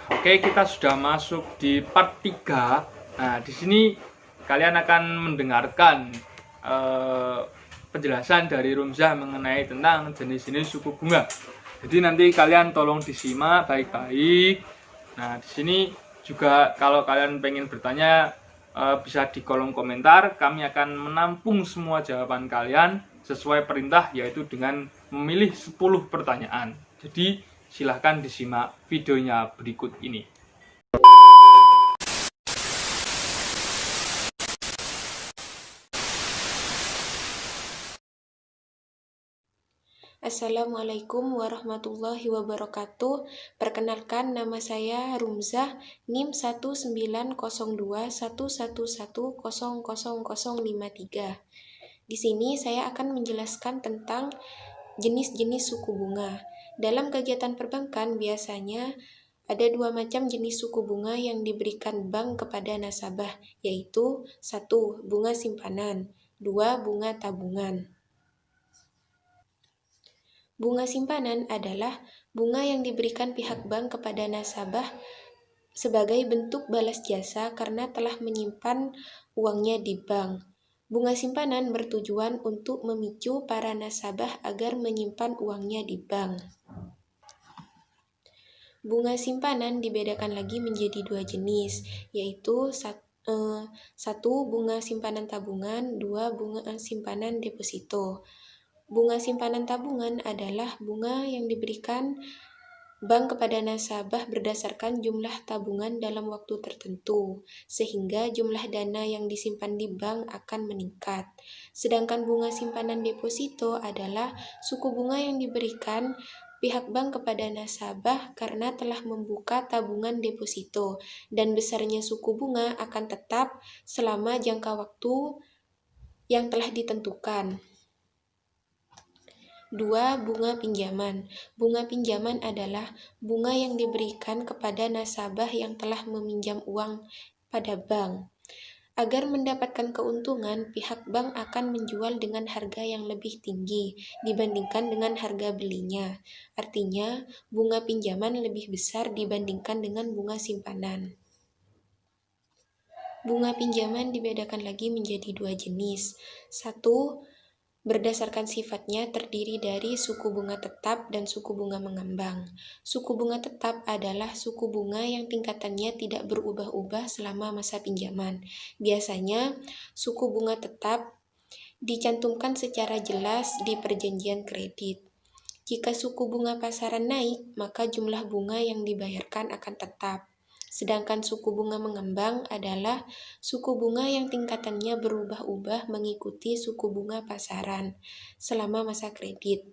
Oke, kita sudah masuk di part 3. Nah, di sini kalian akan mendengarkan penjelasan dari Rumzah mengenai tentang jenis-jenis suku bunga. Jadi nanti kalian tolong disimak baik-baik. Nah, di sini juga kalau kalian pengen bertanya bisa di kolom komentar. Kami akan menampung semua jawaban kalian sesuai perintah, yaitu dengan memilih 10 pertanyaan. Jadi silahkan disimak videonya berikut ini. Assalamualaikum warahmatullahi wabarakatuh. Perkenalkan, nama saya Rumzah, NIM 1902111100053. Di sini saya akan menjelaskan tentang jenis-jenis suku bunga. Dalam kegiatan perbankan biasanya ada dua macam jenis suku bunga yang diberikan bank kepada nasabah, yaitu 1. Bunga simpanan, 2. Bunga tabungan. Bunga simpanan adalah bunga yang diberikan pihak bank kepada nasabah sebagai bentuk balas jasa karena telah menyimpan uangnya di bank. Bunga simpanan bertujuan untuk memicu para nasabah agar menyimpan uangnya di bank. Bunga simpanan dibedakan lagi menjadi dua jenis, yaitu 1. Bunga simpanan tabungan, 2. Bunga simpanan deposito. Bunga simpanan tabungan adalah bunga yang diberikan bank kepada nasabah berdasarkan jumlah tabungan dalam waktu tertentu, sehingga jumlah dana yang disimpan di bank akan meningkat. Sedangkan bunga simpanan deposito adalah suku bunga yang diberikan pihak bank kepada nasabah karena telah membuka tabungan deposito, dan besarnya suku bunga akan tetap selama jangka waktu yang telah ditentukan. 2. Bunga pinjaman. Bunga pinjaman adalah bunga yang diberikan kepada nasabah yang telah meminjam uang pada bank. Agar mendapatkan keuntungan, pihak bank akan menjual dengan harga yang lebih tinggi dibandingkan dengan harga belinya. Artinya, bunga pinjaman lebih besar dibandingkan dengan bunga simpanan. Bunga pinjaman dibedakan lagi menjadi dua jenis. 1. Berdasarkan sifatnya terdiri dari suku bunga tetap dan suku bunga mengambang. Suku bunga tetap adalah suku bunga yang tingkatannya tidak berubah-ubah selama masa pinjaman. Biasanya, suku bunga tetap dicantumkan secara jelas di perjanjian kredit. Jika suku bunga pasaran naik, maka jumlah bunga yang dibayarkan akan tetap. Sedangkan suku bunga mengambang adalah suku bunga yang tingkatannya berubah-ubah mengikuti suku bunga pasaran selama masa kredit.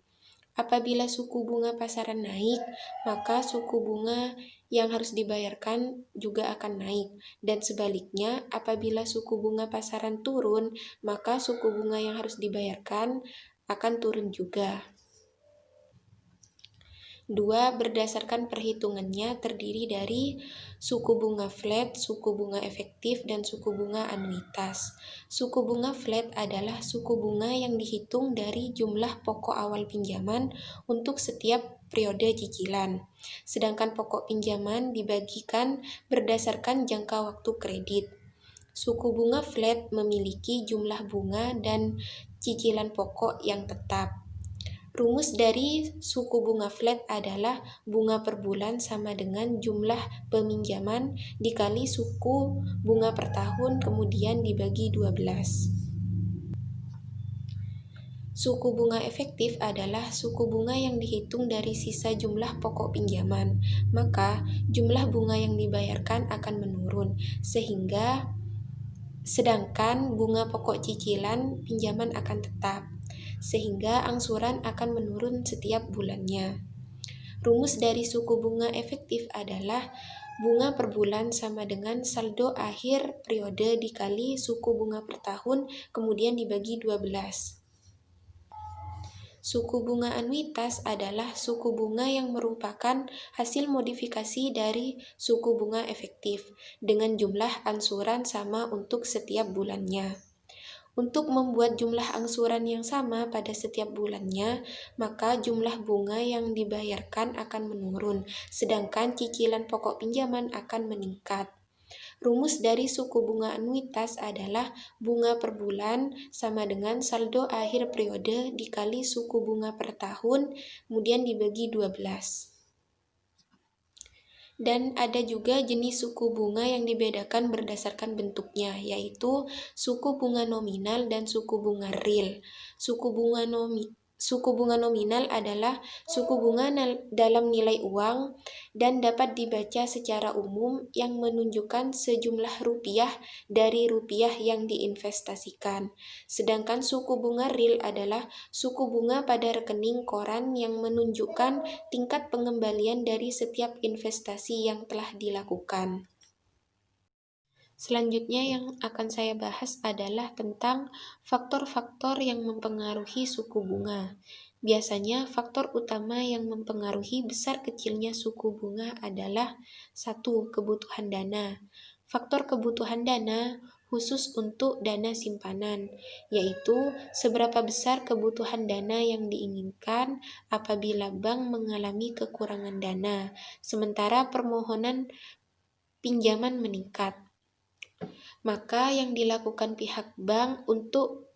Apabila suku bunga pasaran naik, maka suku bunga yang harus dibayarkan juga akan naik. Dan sebaliknya, apabila suku bunga pasaran turun, maka suku bunga yang harus dibayarkan akan turun juga. 2. Berdasarkan perhitungannya terdiri dari suku bunga flat, suku bunga efektif, dan suku bunga anuitas. Suku bunga flat adalah suku bunga yang dihitung dari jumlah pokok awal pinjaman untuk setiap periode cicilan. Sedangkan pokok pinjaman dibagikan berdasarkan jangka waktu kredit. Suku bunga flat memiliki jumlah bunga dan cicilan pokok yang tetap. Rumus dari suku bunga flat adalah bunga per bulan sama dengan jumlah peminjaman dikali suku bunga per tahun kemudian dibagi 12. Suku bunga efektif adalah suku bunga yang dihitung dari sisa jumlah pokok pinjaman, maka jumlah bunga yang dibayarkan akan menurun, sedangkan bunga pokok cicilan pinjaman akan tetap, sehingga angsuran akan menurun setiap bulannya. Rumus dari suku bunga efektif adalah bunga per bulan sama dengan saldo akhir periode dikali suku bunga per tahun kemudian dibagi 12. Suku bunga anuitas adalah suku bunga yang merupakan hasil modifikasi dari suku bunga efektif dengan jumlah angsuran sama untuk setiap bulannya. Untuk membuat jumlah angsuran yang sama pada setiap bulannya, maka jumlah bunga yang dibayarkan akan menurun, sedangkan cicilan pokok pinjaman akan meningkat. Rumus dari suku bunga anuitas adalah bunga per bulan sama dengan saldo akhir periode dikali suku bunga per tahun, kemudian dibagi 12. Dan ada juga jenis suku bunga yang dibedakan berdasarkan bentuknya, yaitu suku bunga nominal dan suku bunga real. Suku bunga nominal adalah suku bunga dalam nilai uang dan dapat dibaca secara umum yang menunjukkan sejumlah rupiah dari rupiah yang diinvestasikan. Sedangkan suku bunga real adalah suku bunga pada rekening koran yang menunjukkan tingkat pengembalian dari setiap investasi yang telah dilakukan. Selanjutnya yang akan saya bahas adalah tentang faktor-faktor yang mempengaruhi suku bunga. Biasanya faktor utama yang mempengaruhi besar kecilnya suku bunga adalah 1. Kebutuhan dana. Faktor kebutuhan dana khusus untuk dana simpanan, yaitu seberapa besar kebutuhan dana yang diinginkan apabila bank mengalami kekurangan dana, sementara permohonan pinjaman meningkat. Maka yang dilakukan pihak bank untuk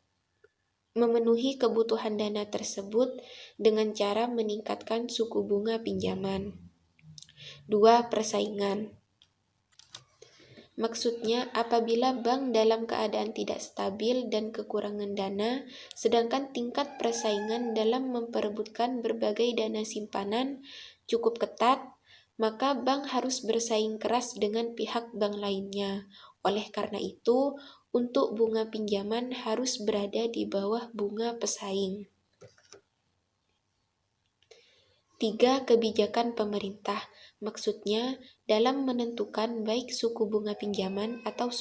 memenuhi kebutuhan dana tersebut dengan cara meningkatkan suku bunga pinjaman. 2. Persaingan. Maksudnya, apabila bank dalam keadaan tidak stabil dan kekurangan dana, sedangkan tingkat persaingan dalam memperebutkan berbagai dana simpanan cukup ketat, maka bank harus bersaing keras dengan pihak bank lainnya. Oleh karena itu, untuk bunga pinjaman harus berada di bawah bunga pesaing. 3. Kebijakan pemerintah. Maksudnya, dalam menentukan baik suku bunga pinjaman atau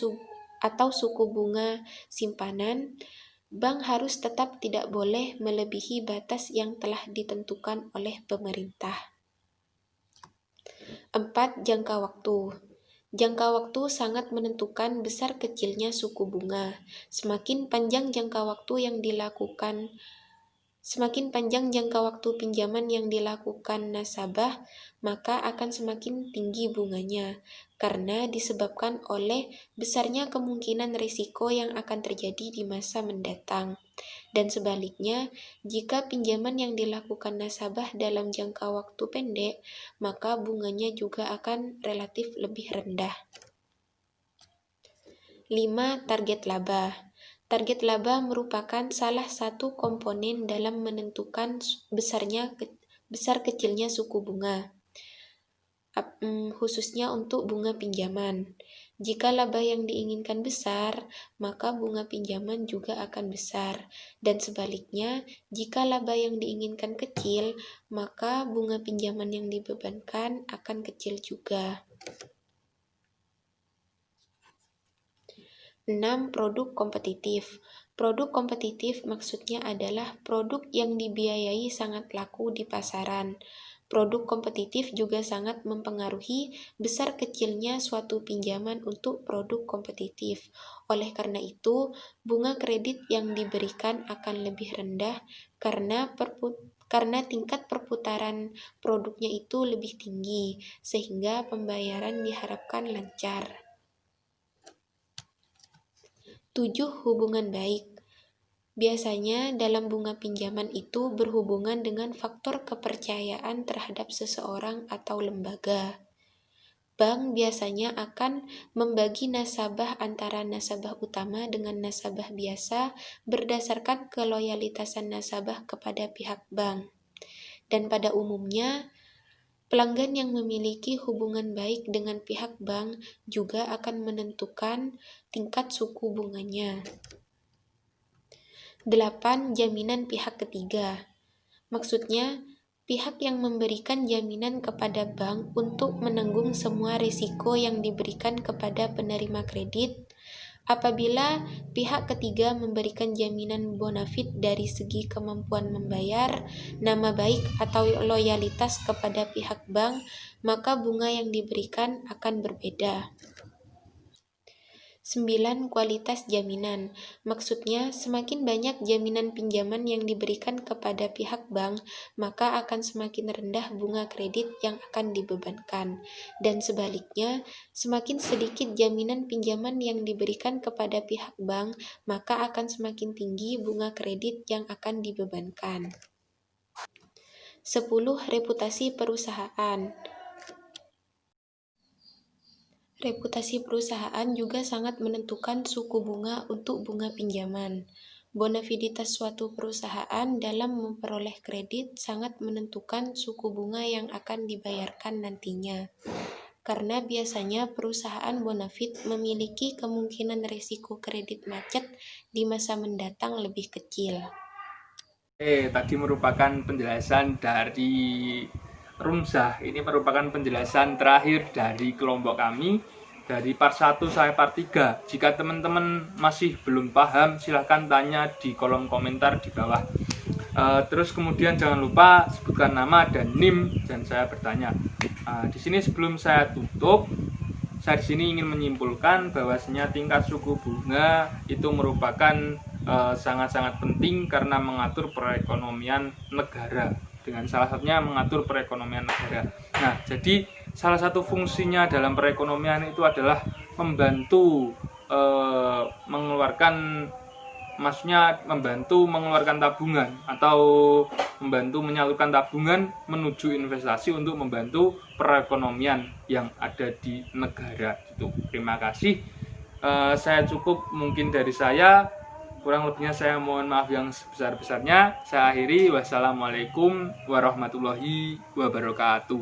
suku bunga simpanan, bank harus tetap tidak boleh melebihi batas yang telah ditentukan oleh pemerintah. 4. Jangka waktu. Jangka waktu sangat menentukan besar kecilnya suku bunga. Semakin panjang jangka waktu pinjaman yang dilakukan nasabah, maka akan semakin tinggi bunganya, karena disebabkan oleh besarnya kemungkinan risiko yang akan terjadi di masa mendatang. Dan sebaliknya, jika pinjaman yang dilakukan nasabah dalam jangka waktu pendek, maka bunganya juga akan relatif lebih rendah. 5. Target laba. Target laba merupakan salah satu komponen dalam menentukan besar kecilnya suku bunga, khususnya untuk bunga pinjaman. Jika laba yang diinginkan besar, maka bunga pinjaman juga akan besar. Dan sebaliknya, jika laba yang diinginkan kecil, maka bunga pinjaman yang dibebankan akan kecil juga. 6. Produk kompetitif. Produk kompetitif maksudnya adalah produk yang dibiayai sangat laku di pasaran. Produk kompetitif juga sangat mempengaruhi besar kecilnya suatu pinjaman untuk produk kompetitif. Oleh karena itu, bunga kredit yang diberikan akan lebih rendah karena tingkat perputaran produknya itu lebih tinggi, sehingga pembayaran diharapkan lancar. 7. Hubungan baik. Biasanya dalam bunga pinjaman itu berhubungan dengan faktor kepercayaan terhadap seseorang atau lembaga. Bank biasanya akan membagi nasabah antara nasabah utama dengan nasabah biasa berdasarkan keloyalitasan nasabah kepada pihak bank. Dan pada umumnya, pelanggan yang memiliki hubungan baik dengan pihak bank juga akan menentukan tingkat suku bunganya. 8. Jaminan pihak ketiga. Maksudnya, pihak yang memberikan jaminan kepada bank untuk menanggung semua risiko yang diberikan kepada penerima kredit. Apabila pihak ketiga memberikan jaminan bonafit dari segi kemampuan membayar, nama baik atau loyalitas kepada pihak bank, maka bunga yang diberikan akan berbeda. 9. Kualitas jaminan. Maksudnya, semakin banyak jaminan pinjaman yang diberikan kepada pihak bank, maka akan semakin rendah bunga kredit yang akan dibebankan. Dan sebaliknya, semakin sedikit jaminan pinjaman yang diberikan kepada pihak bank, maka akan semakin tinggi bunga kredit yang akan dibebankan. 10. Reputasi perusahaan. Reputasi perusahaan juga sangat menentukan suku bunga untuk bunga pinjaman. Bonaviditas suatu perusahaan dalam memperoleh kredit sangat menentukan suku bunga yang akan dibayarkan nantinya. Karena biasanya perusahaan bonafid memiliki kemungkinan risiko kredit macet di masa mendatang lebih kecil. Tadi merupakan penjelasan dari Rumzah. Ini merupakan penjelasan terakhir dari kelompok kami dari part 1 sampai part 3. Jika teman-teman masih belum paham, silahkan tanya di kolom komentar di bawah. Terus kemudian jangan lupa sebutkan nama dan NIM dan saya bertanya. Di sini sebelum saya tutup, saya di sini ingin menyimpulkan bahwasanya tingkat suku bunga itu merupakan sangat-sangat penting karena mengatur perekonomian negara. Dengan salah satunya mengatur perekonomian negara. Nah, jadi salah satu fungsinya dalam perekonomian itu adalah membantu mengeluarkan tabungan atau membantu menyalurkan tabungan menuju investasi untuk membantu perekonomian yang ada di negara itu. Terima kasih. Saya cukup mungkin dari saya. Kurang lebihnya saya mohon maaf yang sebesar-besarnya. Saya akhiri. Wassalamualaikum warahmatullahi wabarakatuh.